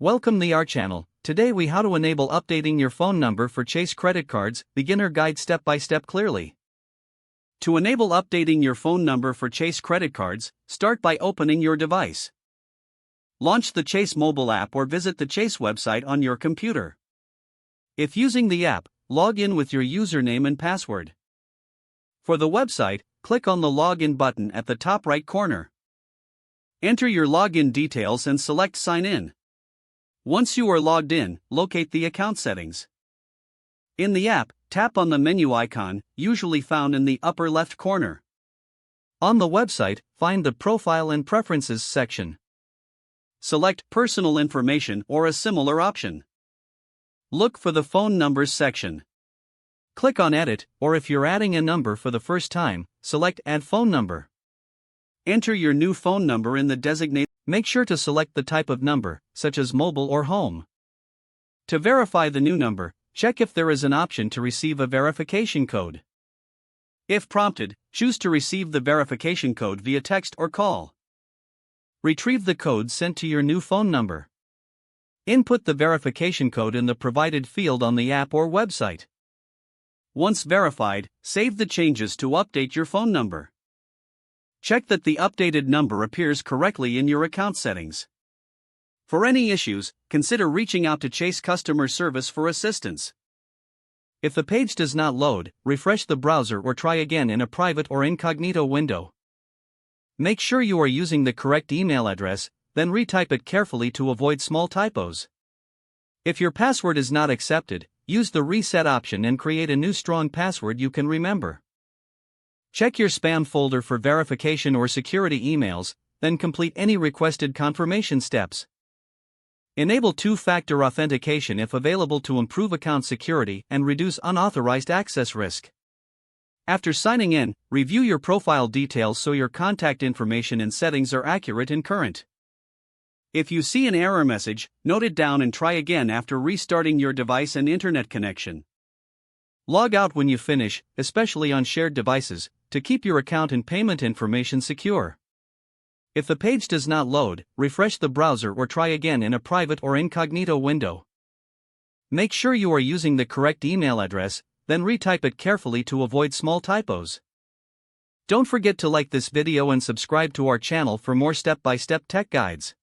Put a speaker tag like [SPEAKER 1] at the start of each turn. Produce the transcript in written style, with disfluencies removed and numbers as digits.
[SPEAKER 1] Welcome to our channel. Today we how to enable updating your phone number for Chase credit cards, beginner guide step by step clearly. To enable updating your phone number for Chase credit cards, start by opening your device. Launch the Chase mobile app or visit the Chase website on your computer. If using the app, log in with your username and password. For the website, click on the login button at the top right corner. Enter your login details and select sign in. Once you are logged in, locate the account settings. In the app, tap on the menu icon, usually found in the upper left corner. On the website, find the Profile and Preferences section. Select Personal Information or a similar option. Look for the Phone Numbers section. Click on Edit, or if you're adding a number for the first time, select Add Phone Number. Enter your new phone number in the designated. Make sure to select the type of number, such as mobile or home. To verify the new number, check if there is an option to receive a verification code. If prompted, choose to receive the verification code via text or call. Retrieve the code sent to your new phone number. Input the verification code in the provided field on the app or website. Once verified, save the changes to update your phone number. Check that the updated number appears correctly in your account settings. For any issues, consider reaching out to Chase customer service for assistance. If the page does not load, refresh the browser or try again in a private or incognito window. Make sure you are using the correct email address, then retype it carefully to avoid small typos. If your password is not accepted, use the reset option and create a new strong password you can remember. Check your spam folder for verification or security emails, then complete any requested confirmation steps. Enable two-factor authentication if available to improve account security and reduce unauthorized access risk. After signing in, review your profile details so your contact information and settings are accurate and current. If you see an error message, note it down and try again after restarting your device and internet connection. Log out when you finish, especially on shared devices, to keep your account and payment information secure. If the page does not load, refresh the browser or try again in a private or incognito window. Make sure you are using the correct email address, then retype it carefully to avoid small typos. Don't forget to like this video and subscribe to our channel for more step-by-step tech guides.